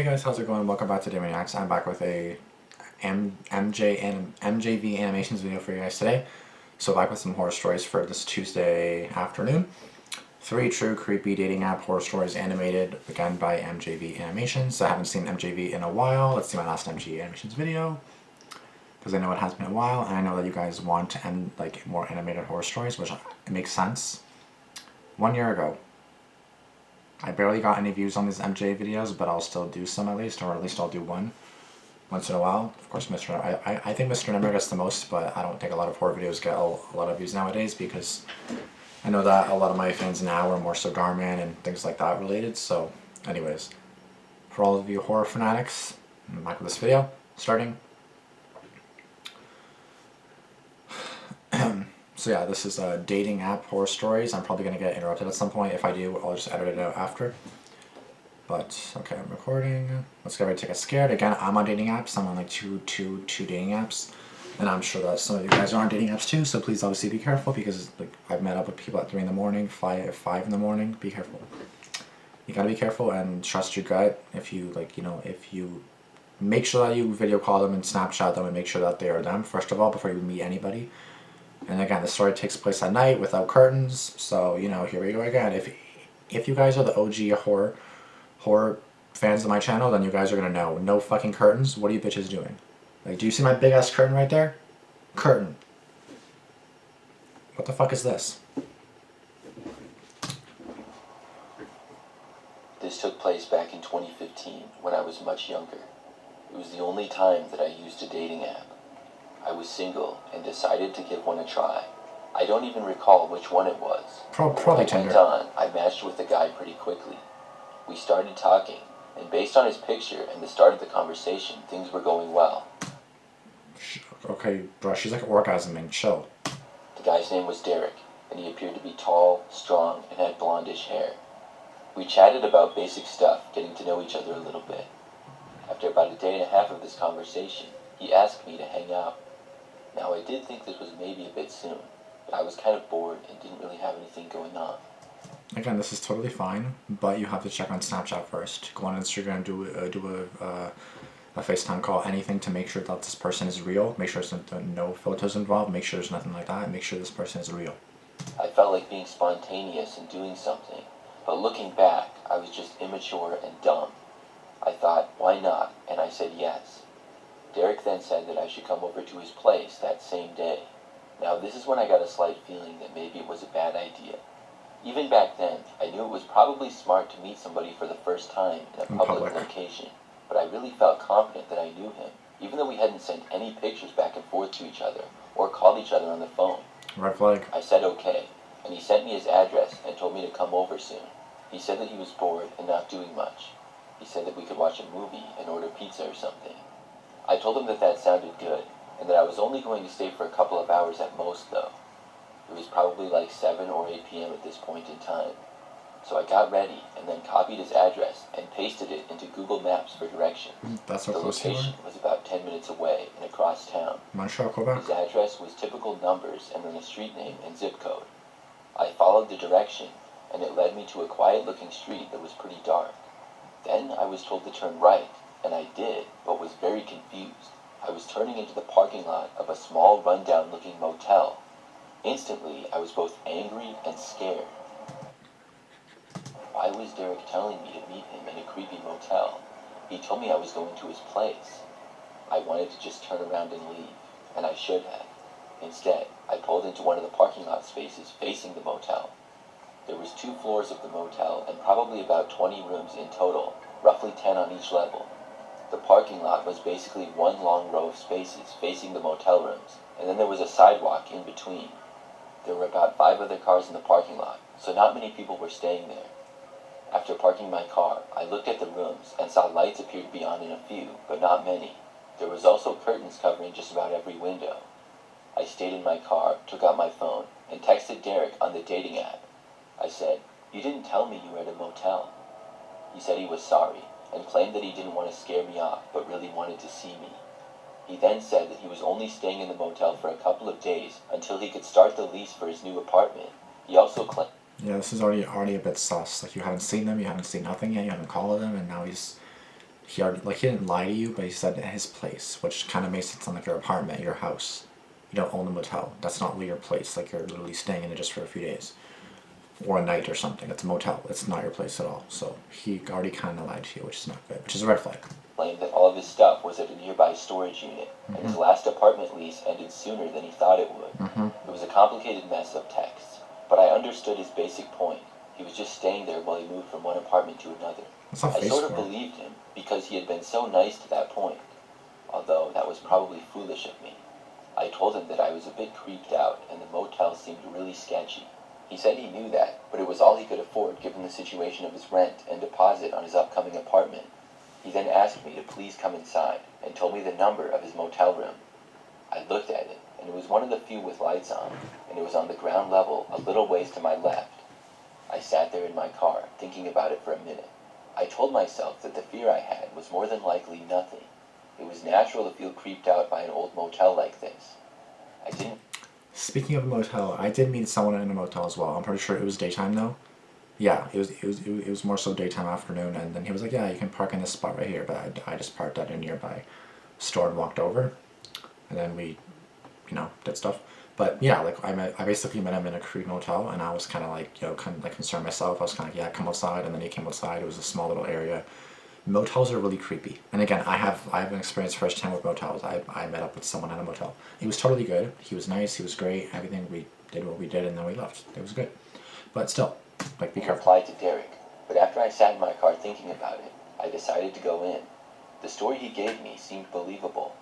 guys, how's it going? Welcome back to Damian. I'm back with a MJV animations video for you guys today. So back with some horror stories for this Tuesday afternoon. 3 true creepy dating app horror stories animated, again by MJV Animations. I haven't seen MJV in a while. Let's see my last MJV Animations video, because I know it has been a while, and I know that you guys want like more animated horror stories, which it makes sense. 1 year ago, I barely got any views on these MJ videos, but I'll still do some at least, or at least I'll do one once in a while. Of course, I think Mr. Number gets the most, but I don't think a lot of horror videos get a lot of views nowadays, because I know that a lot of my fans now are more so Damian and things like that related. So anyways, for all of you horror fanatics, I'm back with this video, starting. So yeah, this is a dating app horror stories. I'm probably going to get interrupted at some point. If I do, I'll just edit it out after. But, okay, I'm recording. Let's get ready to get scared. Again, I'm on dating apps. I'm on like two dating apps. And I'm sure that some of you guys are on dating apps too, so please obviously be careful, because like I've met up with people at 3 in the morning, 5 in the morning. Be careful. You gotta be careful and trust your gut. If you if you make sure that you video call them and Snapchat them and make sure that they are them, first of all, before you meet anybody. And again, the story takes place at night without curtains, so here we go again. If you guys are the OG horror fans of my channel, then you guys are gonna know. No fucking curtains. What are you bitches doing? Like, do you see my big ass curtain right there? Curtain. What the fuck is this? This took place back in 2015 when I was much younger. It was the only time that I used a dating app. I was single and decided to give one a try. I don't even recall which one it was. Probably Tinder. When I went on, I matched with the guy pretty quickly. We started talking, and based on his picture and the start of the conversation, things were going well. Okay, bro, she's like orgasming. Chill. The guy's name was Derek, and he appeared to be tall, strong, and had blondish hair. We chatted about basic stuff, getting to know each other a little bit. After about a day and a half of this conversation, he asked me to hang out. Now, I did think this was maybe a bit soon, but I was kind of bored and didn't really have anything going on. Again, this is totally fine, but you have to check on Snapchat first. Go on Instagram, do a FaceTime call, anything to make sure that this person is real. Make sure there's no photos involved. Make sure there's nothing like that. Make sure this person is real. I felt like being spontaneous and doing something, but looking back, I was just immature and dumb. I thought, why not? And I said yes. Derek then said that I should come over to his place that same day. Now, this is when I got a slight feeling that maybe it was a bad idea. Even back then, I knew it was probably smart to meet somebody for the first time in a public location, but I really felt confident that I knew him, even though we hadn't sent any pictures back and forth to each other or called each other on the phone. Red flag. I said okay, and he sent me his address and told me to come over soon. He said that he was bored and not doing much. He said that we could watch a movie and order pizza or something. I told him that that sounded good, and that I was only going to stay for a couple of hours at most, though. It was probably like 7 or 8 p.m. at this point in time. So I got ready, and then copied his address and pasted it into Google Maps for directions. That's so close to you. The location was about 10 minutes away and across town. Montreal, Quebec. His address was typical numbers and then a street name and zip code. I followed the direction, and it led me to a quiet-looking street that was pretty dark. Then I was told to turn right, and I did, but was very confused. I was turning into the parking lot of a small, run-down-looking motel. Instantly, I was both angry and scared. Why was Derek telling me to meet him in a creepy motel? He told me I was going to his place. I wanted to just turn around and leave, and I should have. Instead, I pulled into one of the parking lot spaces facing the motel. There was 2 floors of the motel and probably about 20 rooms in total, roughly 10 on each level. The parking lot was basically one long row of spaces facing the motel rooms, and then there was a sidewalk in between. There were about 5 other cars in the parking lot, so not many people were staying there. After parking my car, I looked at the rooms and saw lights appear to be on in a few, but not many. There was also curtains covering just about every window. I stayed in my car, took out my phone, and texted Derek on the dating app. I said, "You didn't tell me you were at a motel." He said he was sorry, and claimed that he didn't want to scare me off, but really wanted to see me. He then said that he was only staying in the motel for a couple of days until he could start the lease for his new apartment. He also claimed... Yeah, this is already a bit sus. Like, you haven't seen them, you haven't seen nothing yet, you haven't called them, and now he's he already, like, he didn't lie to you, but he said his place, which kind of makes it sound like your apartment, your house. You don't own the motel. That's not your place. Like, you're literally staying in it just for a few days. Or a night or something. It's a motel. It's not your place at all. So he already kind of lied to you, which is not good, which is a red flag. Claimed that all of his stuff was at a nearby storage unit, and his last apartment lease ended sooner than he thought it would. It was a complicated mess of texts, but I understood his basic point. He was just staying there while he moved from one apartment to another. I sort of believed him because he had been so nice to that point, although that was probably foolish of me. I told him that I was a bit creeped out and the motel seemed really sketchy. He said he knew that, but it was all he could afford given the situation of his rent and deposit on his upcoming apartment. He then asked me to please come inside and told me the number of his motel room. I looked at it, and it was one of the few with lights on, and it was on the ground level a little ways to my left. I sat there in my car, thinking about it for a minute. I told myself that the fear I had was more than likely nothing. It was natural to feel creeped out by an old motel like this. I didn't... Speaking of a motel, I did meet someone in a motel as well. I'm pretty sure it was daytime though. Yeah, it was more so daytime, afternoon, and then he was like, yeah, you can park in this spot right here, but I just parked at a nearby store and walked over, and then we, did stuff. But yeah, like I basically met him in a creepy motel, and I was kind of like, kind of like concerned myself. I was kind of like, yeah, come outside, and then he came outside. It was a small little area. Motels are really creepy, and again, I have an experience firsthand with motels. I met up with someone at a motel. He was totally good. He was nice. He was great. Everything, we did what we did, and then we left. It was good, but still, like, be careful. Replied to Derek, but after I sat in my car thinking about it, I decided to go in. The story he gave me seemed believable.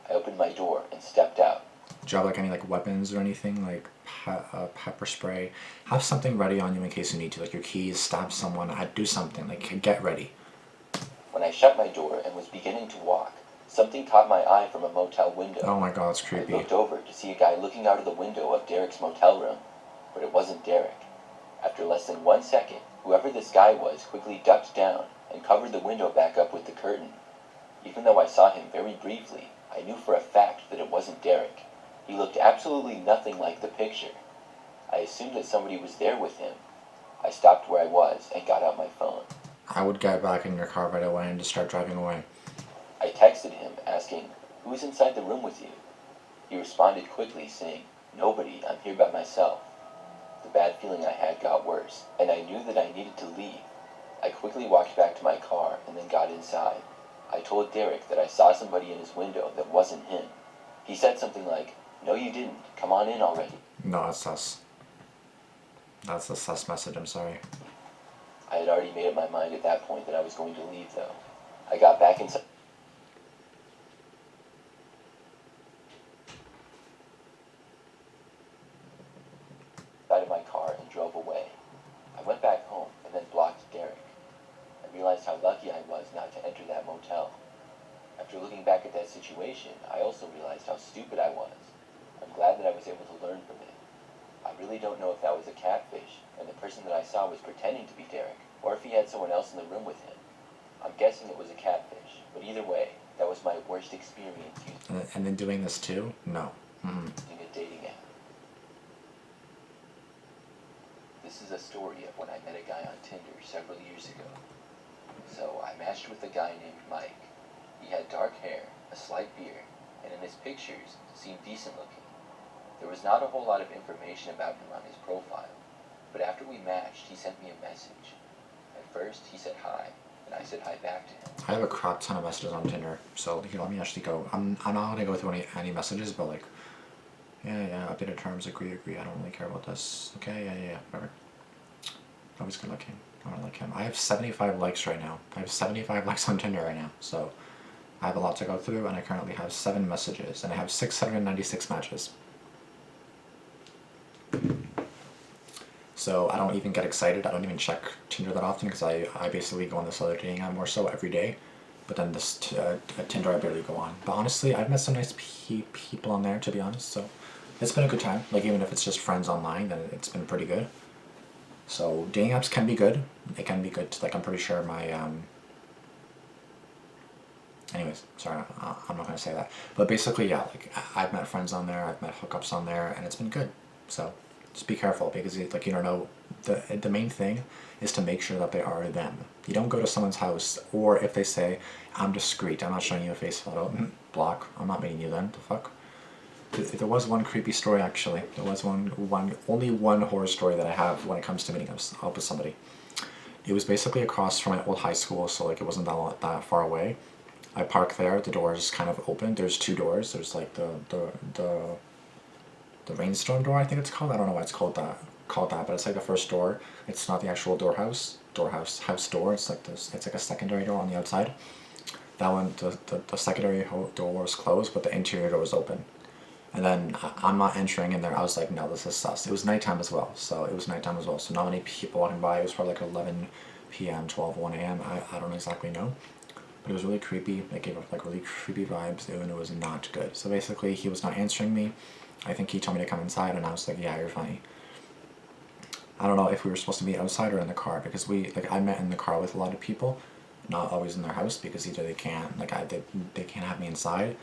I opened my door and stepped out. Do you have like any like weapons or anything, like pepper spray? Have something ready on you in case you need to, like your keys, stab someone, I'd do something, like get ready. When I shut my door and was beginning to walk, something caught my eye from a motel window. Oh my god, it's creepy. I looked over to see a guy looking out of the window of Derek's motel room, but it wasn't Derek. After less than 1 second, whoever this guy was quickly ducked down and covered the window back up with the curtain. Even though I saw him very briefly, I knew for a fact that it wasn't Derek. He looked absolutely nothing like the picture. I assumed that somebody was there with him. I stopped where I was and got out my phone. I would get back in your car right away and just start driving away. I texted him asking, "Who's inside the room with you?" He responded quickly saying, "Nobody, I'm here by myself." The bad feeling I had got worse, and I knew that I needed to leave. I quickly walked back to my car and then got inside. I told Derek that I saw somebody in his window that wasn't him. He said something like, "No, you didn't. Come on in already." No, that's sus. That's a sus message, I'm sorry. I had already made up my mind at that point that I was going to leave, though. I got back inside of my car and drove away. I went back home and then blocked Derek. I realized how lucky I was not to enter that motel. After looking back at that situation, I also realized how stupid I was. I'm glad that I was able to learn from it. I really don't know if that was a catfish, and the person that I saw was pretending to be Derek, or if he had someone else in the room with him. I'm guessing it was a catfish, but either way, that was my worst experience And then doing this too? No. using a dating app. This is a story of when I met a guy on Tinder several years ago. So I matched with a guy named Mike. He had dark hair, a slight beard, and in his pictures seemed decent looking. There was not a whole lot of information about him on his profile, but after we matched, he sent me a message. At first, he said hi, and I said hi back to him. I have a crap ton of messages on Tinder, so let me actually go. I'm not gonna go through any messages, but like, yeah, updated terms, agree, I don't really care about this. Okay, yeah, whatever. Always good looking. I don't like him. I have 75 likes right now. I have 75 likes on Tinder right now, so I have a lot to go through, and I currently have 7 messages, and I have 696 matches. So I don't even get excited. I don't even check Tinder that often because I basically go on this other dating app more so every day. But then this Tinder I barely go on. But honestly, I've met some nice people on there, to be honest. So it's been a good time. Like, even if it's just friends online, then it's been pretty good. So dating apps can be good. It can be good. Like, I'm pretty sure my anyways, sorry, I'm not gonna say that. But basically, yeah, like I've met friends on there. I've met hookups on there, and it's been good. So Just be careful because like you don't know. The main thing is to make sure that they are them. You don't go to someone's house, or if they say, I'm discreet, I'm not showing you a face photo, block, I'm not meeting you then, the fuck? There was one creepy story actually. There was only one horror story that I have when it comes to meeting up with somebody. It was basically across from my old high school, so like it wasn't that far away. I park there, the doors kind of open, there's two doors, there's like the rainstorm door, I think it's called. I don't know why it's called that, but it's like the first door. It's not the actual house door. It's like this. It's like a secondary door on the outside. That one, the secondary door was closed, but the interior door was open. And then I'm not entering in there. I was like, no, this is sus. It was nighttime as well, so not many people walking by. It was probably like 11 p.m., 12, 1 a.m. I don't exactly know. But it was really creepy. It gave up like really creepy vibes, and it was not good. So basically, he was not answering me. I think he told me to come inside, and I was like, yeah, you're funny. I don't know if we were supposed to meet outside or in the car, because I met in the car with a lot of people, not always in their house, because either they can't, they can't have me inside,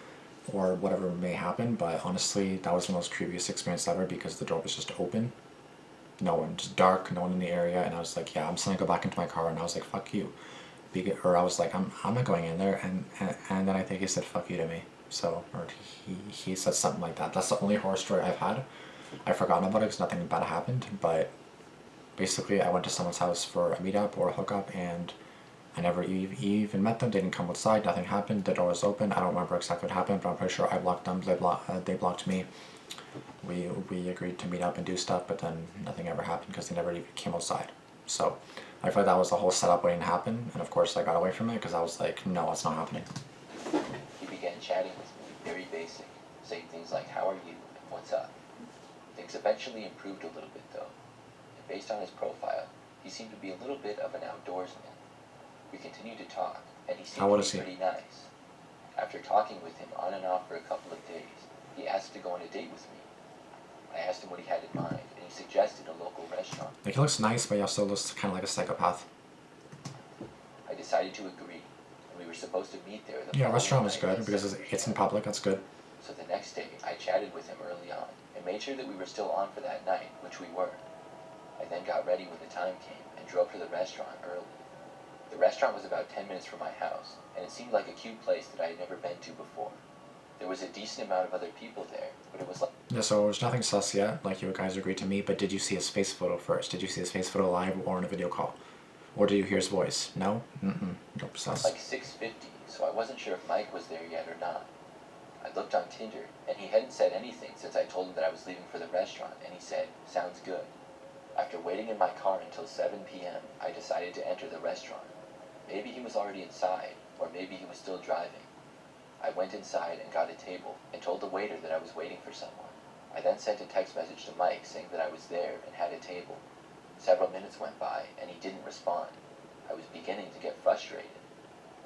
or whatever may happen. But honestly, that was the most creepiest experience ever, because the door was just open, no one, just dark, no one in the area, and I was like, yeah, I'm just gonna go back into my car, and I was like, fuck you. Or I was like, I'm not going in there, and then I think he said fuck you to me. So, or he said something like that. That's the only horror story I've had. I've forgotten about it because nothing bad happened, but basically I went to someone's house for a meetup or a hookup, and I never even met them. They didn't come outside, nothing happened, the door was open. I don't remember exactly what happened, but I'm pretty sure I blocked them, they blocked me. We agreed to meet up and do stuff, but then nothing ever happened because they never even came outside. So I feel like that was the whole setup waiting to happen, and of course I got away from it because I was like, no, it's not happening. He began chatting with me, very basic, saying things like, how are you, and what's up? Things eventually improved a little bit though, and based on his profile, he seemed to be a little bit of an outdoorsman. We continued to talk, and he seemed to be pretty nice. After talking with him on and off for a couple of days, he asked to go on a date with me. I asked him what he had in mind, and he suggested a local restaurant. Like, he looks nice, but he also looks kind of like a psychopath. I decided to agree, and we were supposed to meet there. Yeah, restaurant was good because it's in public. That's good. So the next day, I chatted with him early on and made sure that we were still on for that night, which we were. I then got ready when the time came and drove to the restaurant early. The restaurant was about 10 minutes from my house, and it seemed like a cute place that I had never been to before. There was a decent amount of other people there, but it was like... Yeah, so there's nothing sus yet, like you guys agreed to meet, but did you see his face photo first? Did you see his face photo live or in a video call? Or did you hear his voice? No? Nope, sus. Like 6:50, so I wasn't sure if Mike was there yet or not. I looked on Tinder, and he hadn't said anything since I told him that I was leaving for the restaurant, and he said, sounds good. After waiting in my car until 7 p.m., I decided to enter the restaurant. Maybe he was already inside, or maybe he was still driving. I went inside and got a table, and told the waiter that I was waiting for someone. I then sent a text message to Mike saying that I was there and had a table. Several minutes went by, and he didn't respond. I was beginning to get frustrated.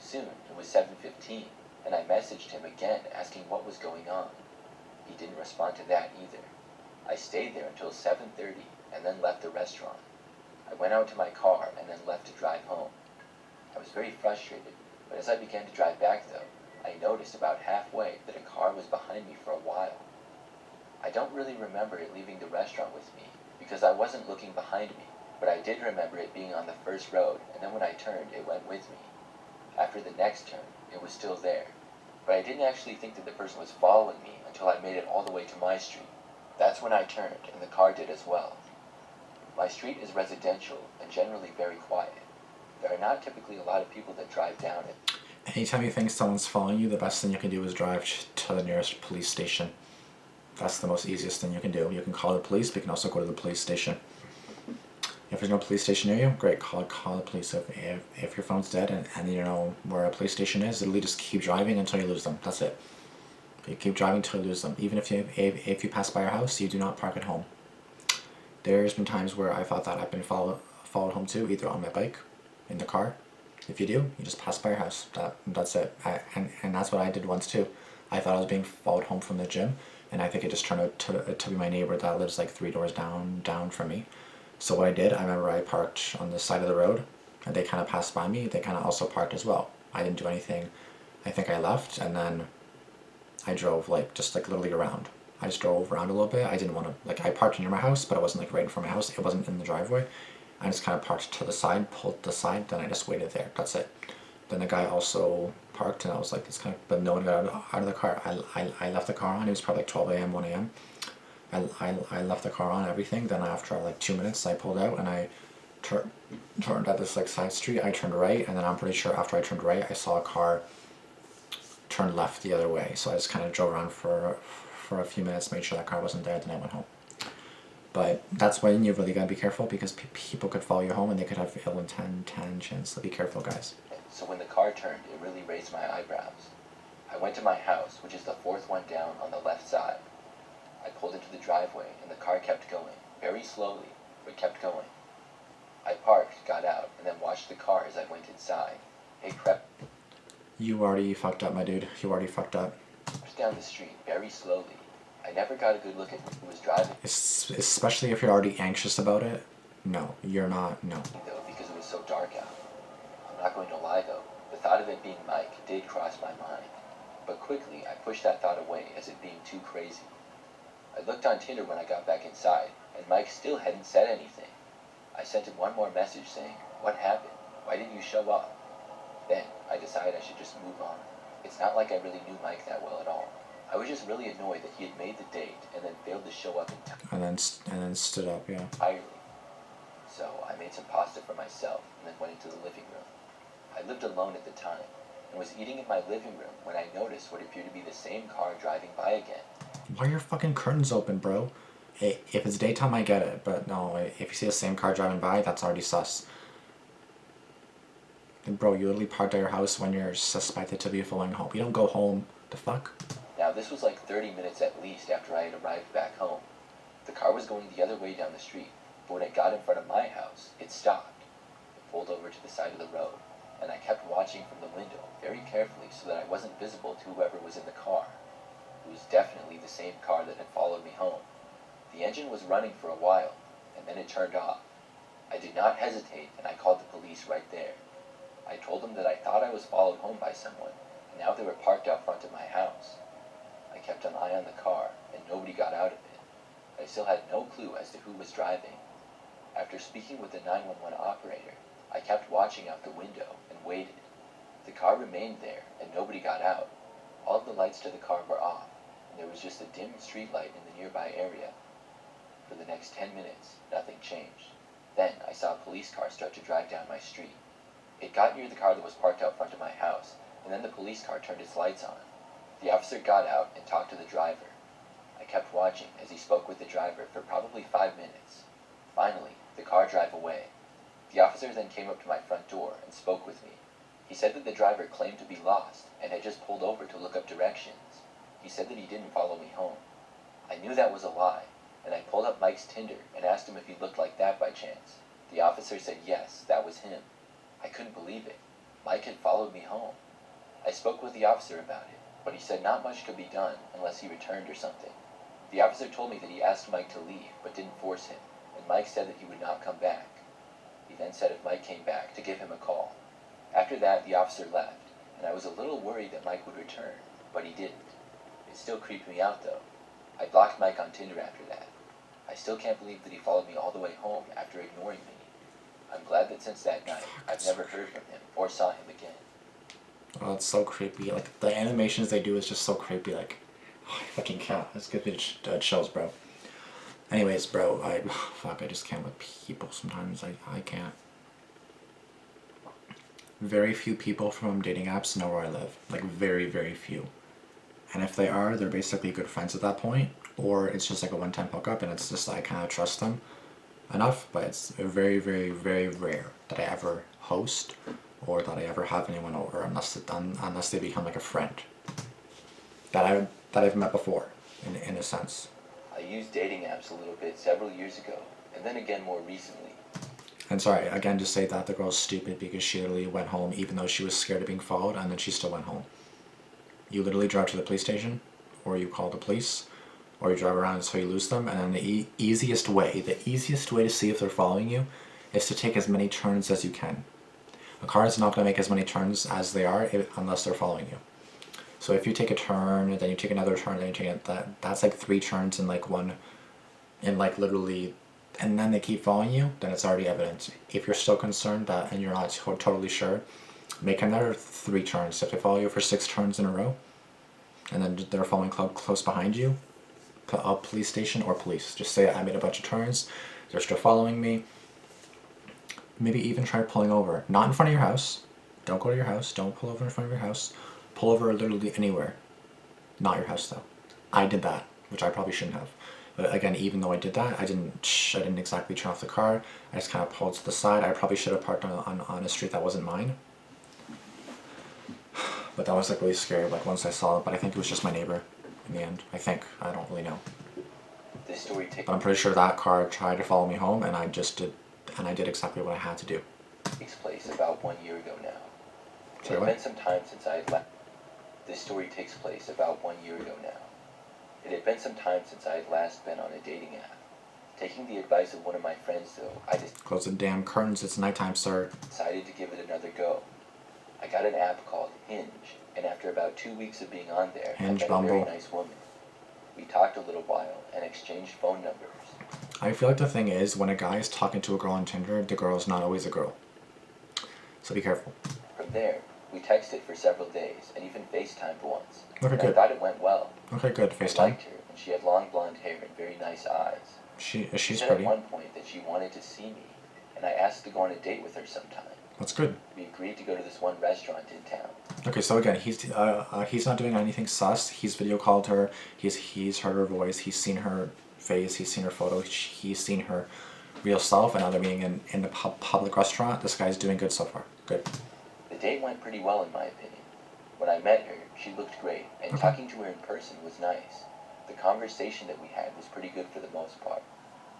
Soon, it was 7:15, and I messaged him again asking what was going on. He didn't respond to that either. I stayed there until 7:30, and then left the restaurant. I went out to my car and then left to drive home. I was very frustrated, but as I began to drive back though, I noticed about halfway that a car was behind me for a while. I don't really remember it leaving the restaurant with me, because I wasn't looking behind me, but I did remember it being on the first road, and then when I turned, it went with me. After the next turn, it was still there, but I didn't actually think that the person was following me until I made it all the way to my street. That's when I turned, and the car did as well. My street is residential and generally very quiet. There are not typically a lot of people that drive down it. Anytime you think someone's following you, the best thing you can do is drive to the nearest police station. That's the most easiest thing you can do. You can call the police, but you can also go to the police station. If there's no police station near you, great, call the police. If your phone's dead and you know where a police station is, literally just keep driving until you lose them. That's it. You keep driving until you lose them. Even if you pass by your house, you do not park at home. There's been times where I thought that I've been followed home too, either on my bike, in the car. If you do, you just pass by your house. That's it. And that's what I did once too. I thought I was being followed home from the gym, and I think it just turned out to be my neighbor that lives like 3 doors down from me. So what I did, I remember I parked on the side of the road, and they kind of passed by me. They kind of also parked as well. I didn't do anything. I think I left, and then I drove just literally around. I just drove around a little bit. I didn't want to, like, I parked near my house, but it wasn't like right in front of my house. It wasn't in the driveway. I just kind of parked to the side, pulled the side, then I just waited there. That's it. Then the guy also parked, and I was like, this kind of, but no one got out of the car. I left the car on. It was probably like 12 a.m., 1 a.m. I left the car on, everything. Then after like 2 minutes, I pulled out and I turned at this like side street. I turned right, and then I'm pretty sure after I turned right, I saw a car turn left the other way. So I just kind of drove around for a few minutes, made sure that car wasn't there, then I went home. But that's when you really gotta be careful, because people could follow you home and they could have ill intentions. So be careful, guys. So when the car turned, it really raised my eyebrows. I went to my house, which is the fourth one down on the left side. I pulled into the driveway, and the car kept going, very slowly, but kept going. I parked, got out, and then watched the car as I went inside. It crept You already fucked up, my dude. You already fucked up. down the street, very slowly. I never got a good look at who was driving, Especially if you're already anxious about it. No, you're not. No. though, because it was so dark out. I'm not going to lie, though. The thought of it being Mike did cross my mind. But quickly, I pushed that thought away as it being too crazy. I looked on Tinder when I got back inside, and Mike still hadn't said anything. I sent him one more message saying, "What happened? Why didn't you show up?" Then, I decided I should just move on. It's not like I really knew Mike that well at all. I was just really annoyed that he had made the date and then failed to show up in time And then stood up, yeah. entirely. So I made some pasta for myself and then went into the living room. I lived alone at the time and was eating in my living room when I noticed what appeared to be the same car driving by again. Why are your fucking curtains open, bro? If it's daytime, I get it, but no, if you see the same car driving by, that's already sus. And bro, you literally parked at your house when you're suspected to be following home. You don't go home. The fuck? Now this was like 30 minutes at least after I had arrived back home. The car was going the other way down the street, but when it got in front of my house, it stopped. It pulled over to the side of the road, and I kept watching from the window very carefully so that I wasn't visible to whoever was in the car. It was definitely the same car that had followed me home. The engine was running for a while, and then it turned off. I did not hesitate, and I called the police right there. I told them that I thought I was followed home by someone, and now they were parked out front of my house. I kept an eye on the car, and nobody got out of it. I still had no clue as to who was driving. After speaking with the 911 operator, I kept watching out the window and waited. The car remained there, and nobody got out. All of the lights to the car were off, and there was just a dim street light in the nearby area. For the next 10 minutes, nothing changed. Then I saw a police car start to drive down my street. It got near the car that was parked out front of my house, and then the police car turned its lights on. The officer got out and talked to the driver. I kept watching as he spoke with the driver for probably 5 minutes. Finally, the car drove away. The officer then came up to my front door and spoke with me. He said that the driver claimed to be lost and had just pulled over to look up directions. He said that he didn't follow me home. I knew that was a lie, and I pulled up Mike's Tinder and asked him if he looked like that by chance. The officer said yes, that was him. I couldn't believe it. Mike had followed me home. I spoke with the officer about it, but he said not much could be done unless he returned or something. The officer told me that he asked Mike to leave, but didn't force him, and Mike said that he would not come back. He then said if Mike came back, to give him a call. After that, the officer left, and I was a little worried that Mike would return, but he didn't. It still creeped me out, though. I blocked Mike on Tinder after that. I still can't believe that he followed me all the way home after ignoring me. I'm glad that since that night, I've never heard from him or saw him again. Oh, it's so creepy. Like, the animations they do is just so creepy. Like, oh, I fucking can't. It's good to chills, bro. Anyways, bro, fuck, I just can't with people sometimes. I can't. Very few people from dating apps know where I live. Like, very, very few. And if they are, they're basically good friends at that point. Or it's just like a one-time hookup and it's just I kind of trust them enough. But it's very, very, very rare that I ever host or that I ever have anyone over unless they become like a friend that I've met before, in a sense. I used dating apps a little bit several years ago, and then again more recently. And sorry, again, to say that the girl's stupid because she literally went home even though she was scared of being followed, and then she still went home. You literally drive to the police station, or you call the police, or you drive around until you lose them, and then the easiest way to see if they're following you is to take as many turns as you can. A car is not going to make as many turns as they are unless they're following you. So if you take a turn, then you take another turn, then you take that's like 3 turns in like one, in like literally, and then they keep following you, then it's already evidence. If you're still concerned that and you're not totally sure, make another 3 turns. If they follow you for 6 turns in a row, and then they're following close behind you, a police station or police. Just say I made a bunch of turns, they're still following me. Maybe even try pulling over. Not in front of your house. Don't go to your house. Don't pull over in front of your house. Pull over literally anywhere. Not your house though. I did that, which I probably shouldn't have. But again, even though I did that, I didn't exactly turn off the car. I just kind of pulled to the side. I probably should have parked on a street that wasn't mine. But that was like really scary, like once I saw it. But I think it was just my neighbor in the end. I think. I don't really know. This story But I'm pretty sure that car tried to follow me home, and I did exactly what I had to do. takes place about 1 year ago now. It Sorry, had what? been some time since I had left. This story takes place about 1 year ago now. It had been some time since I had last been on a dating app. Taking the advice of one of my friends, though, I Close the damn curtains. It's nighttime, sir. decided to give it another go. I got an app called Hinge, and after about 2 weeks of being on there, Hinge, I met a very Bumble. nice woman. We talked a little while and exchanged phone numbers. I feel like the thing is, when a guy is talking to a girl on Tinder, the girl is not always a girl. So be careful. From there, we texted for several days and even FaceTimed once. Okay, And I good. thought it went well. Okay, good. I FaceTime. liked her, and she had long blonde hair and very nice eyes. She She's said pretty. at one point that she wanted to see me, and I asked to go on a date with her sometime. That's good. We agreed to go to this one restaurant in town. Okay, so again, he's not doing anything sus. He's video called her. He's heard her voice. He's seen her face. He's seen her photo. He's seen her real self. And now they're being in the public restaurant. This guy's doing good so far. Good. The date went pretty well in my opinion. When I met her, she looked great, and Okay. talking to her in person was nice. The conversation that we had was pretty good for the most part.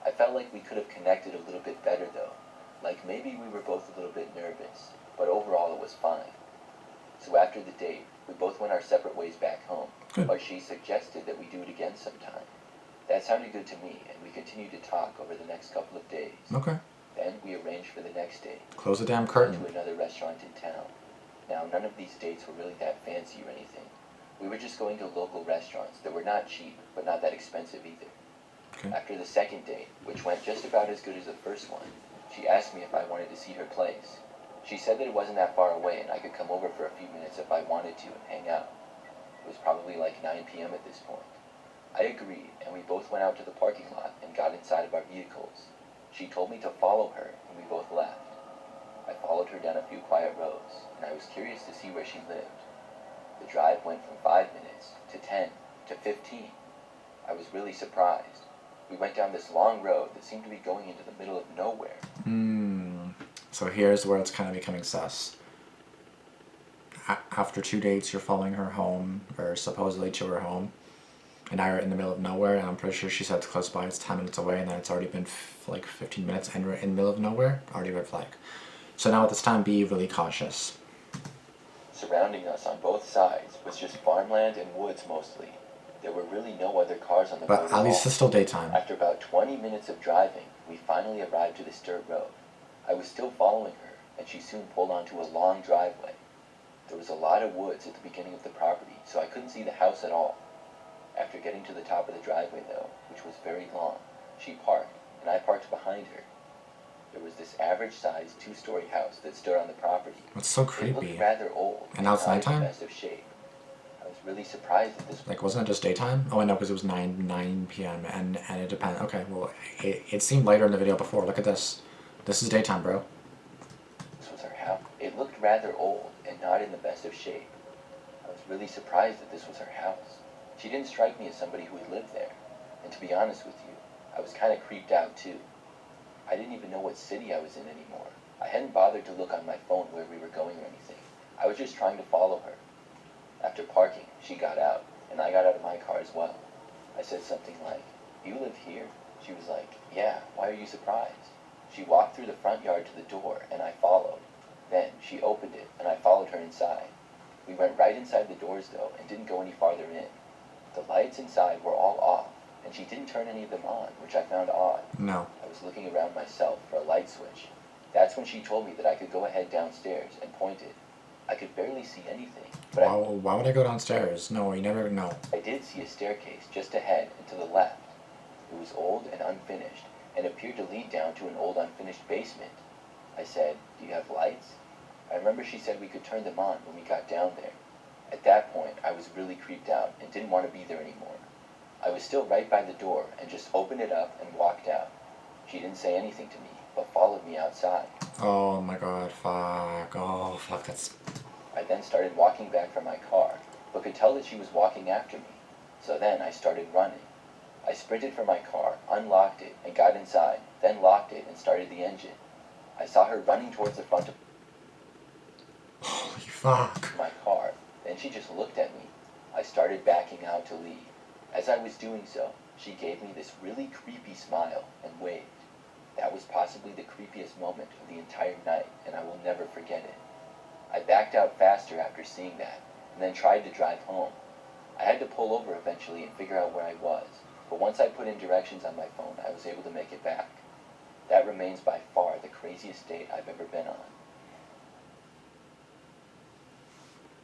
I felt like we could have connected a little bit better though. Like maybe we were both a little bit nervous, but overall it was fine. So after the date, we both went our separate ways back home, Good. but she suggested that we do it again sometime. That sounded good to me, and we continued to talk over the next couple of days. Okay. Then we arranged for the next day. Close the damn Went curtain. to another restaurant in town. Now, none of these dates were really that fancy or anything. We were just going to local restaurants that were not cheap, but not that expensive either. Okay. After the second date, which went just about as good as the first one, she asked me if I wanted to see her place. She said that it wasn't that far away and I could come over for a few minutes if I wanted to and hang out. It was probably like 9 p.m. at this point. I agreed, and we both went out to the parking lot and got inside of our vehicles. She told me to follow her, and we both left. I followed her down a few quiet roads, and I was curious to see where she lived. The drive went from 5 minutes to 10 to 15. I was really surprised. We went down this long road that seemed to be going into the middle of nowhere. So here's where it's kind of becoming sus. After 2 dates, you're following her home, or supposedly to her home, and now you're in the middle of nowhere, and I'm pretty sure she said it's close by, it's 10 minutes away, and then it's already been like 15 minutes, and we're in the middle of nowhere, already red flag. So now at this time, be really cautious. Surrounding us on both sides was just farmland and woods mostly. There were really no other cars on the road But at at least all. it's still daytime. After about 20 minutes of driving, we finally arrived to this dirt road. I was still following her, and she soon pulled onto a long driveway. There was a lot of woods at the beginning of the property, so I couldn't see the house at all. After getting to the top of the driveway, though, which was very long, she parked, and I parked behind her. There was this average-sized 2-story house that stood on the property. It's so It creepy. looked rather old, And now it's not in the nighttime? best of shape. I was really surprised that this Like, wasn't it just daytime? Oh, I know, because it was 9 p.m. and it depends. Okay, well, it seemed later in the video before. Look at this. This is daytime, bro. was her house. It looked rather old and not in the best of shape. I was really surprised that this was her house. She didn't strike me as somebody who had lived there. And to be honest with you, I was kind of creeped out too. I didn't even know what city I was in anymore. I hadn't bothered to look on my phone where we were going or anything. I was just trying to follow her. After parking, she got out, and I got out of my car as well. I said something like, "You live here?" She was like, "Yeah, why are you surprised?" She walked through the front yard to the door, and I followed. Then she opened it, and I followed her inside. We went right inside the doors, though, and didn't go any farther in. The lights inside were all off, and she didn't turn any of them on, which I found odd. No. I was looking around myself for a light switch. That's when she told me that I could go ahead downstairs and pointed. I could barely see anything, but Why would I go downstairs? No, you never know. I did see a staircase just ahead and to the left. It was old and unfinished, and appeared to lead down to an old unfinished basement. I said, "Do you have lights?" I remember she said we could turn them on when we got down there. At that point, I was really creeped out and didn't want to be there anymore. I was still right by the door and just opened it up and walked out. She didn't say anything to me, but followed me outside. Oh my god, fuck. Oh, fuck, that's... I then started walking back from my car, but could tell that she was walking after me. So then I started running. I sprinted for my car, unlocked it, and got inside, then locked it and started the engine. I saw her running towards the front of Holy fuck. my car. Then she just looked at me. I started backing out to leave. As I was doing so, she gave me this really creepy smile and waved. That was possibly the creepiest moment of the entire night, and I will never forget it. I backed out faster after seeing that, and then tried to drive home. I had to pull over eventually and figure out where I was, but once I put in directions on my phone, I was able to make it back. That remains by far the craziest date I've ever been on.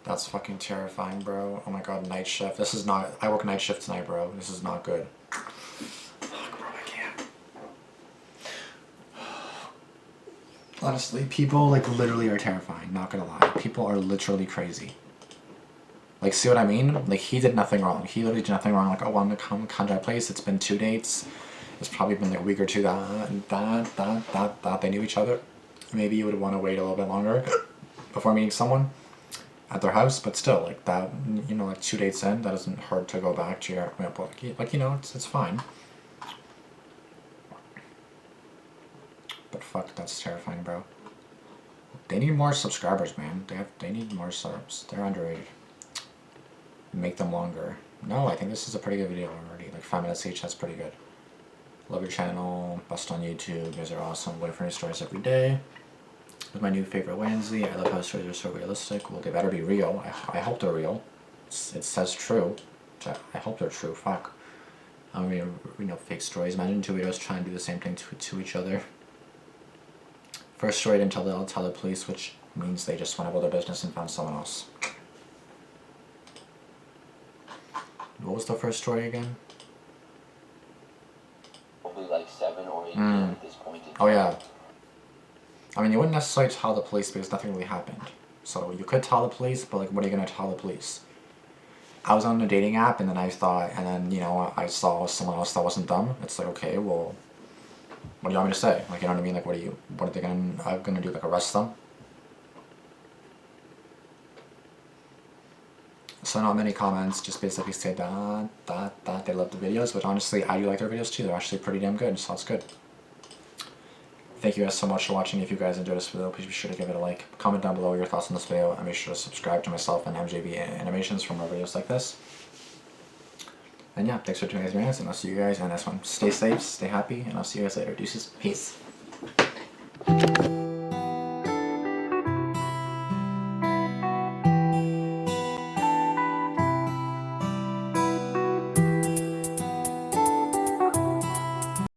That's fucking terrifying, bro. Oh my god, night shift. This is not... I work night shift tonight, bro. This is not good. Fuck, bro, I can't. Honestly, people, like, literally are terrifying. Not gonna lie. People are literally crazy. Like, see what I mean? Like, he did nothing wrong. He literally did nothing wrong. Like, oh, I'm gonna come to my place. It's been 2 dates. It's probably been like a week or two that they knew each other. Maybe you would want to wait a little bit longer before meeting someone at their house, but still, like that, you know, like 2 dates in, that doesn't hurt to go back to your, like, you know, it's fine. But fuck, that's terrifying, bro. They need more subscribers, man. They need more subs. They're underrated. Make them longer. No, I think this is a pretty good video already. Like 5 minutes each, that's pretty good. Love your channel, bust on YouTube, you guys are awesome. Waiting for new stories every day. With my new favorite Wednesday, I love how stories are so realistic. Well, they better be real. I hope they're real. It says true. I hope they're true. Fuck. I mean, you know, fake stories. Imagine 2 weirdos trying to do the same thing to each other. First story didn't tell the police, which means they just went about their business and found someone else. What was the first story again? Probably like 7 or 8 p.m. at this point in time. Oh yeah. I mean, you wouldn't necessarily tell the police because nothing really happened. So you could tell the police, but like, what are you gonna tell the police? I was on a dating app, and then you know, I saw someone else that wasn't them. It's like, okay, well, what do you want me to say? Like, you know what I mean? Like, what are they gonna do? Like, arrest them? So not many comments, just basically say that they love the videos, but honestly, I do like their videos too. They're actually pretty damn good, so that's good. Thank you guys so much for watching. If you guys enjoyed this video, please be sure to give it a like. Comment down below your thoughts on this video, and make sure to subscribe to myself and MJV Animations for more videos like this. And yeah, thanks for tuning in, and I'll see you guys in the next one. Stay safe, stay happy, and I'll see you guys later. Deuces. Peace.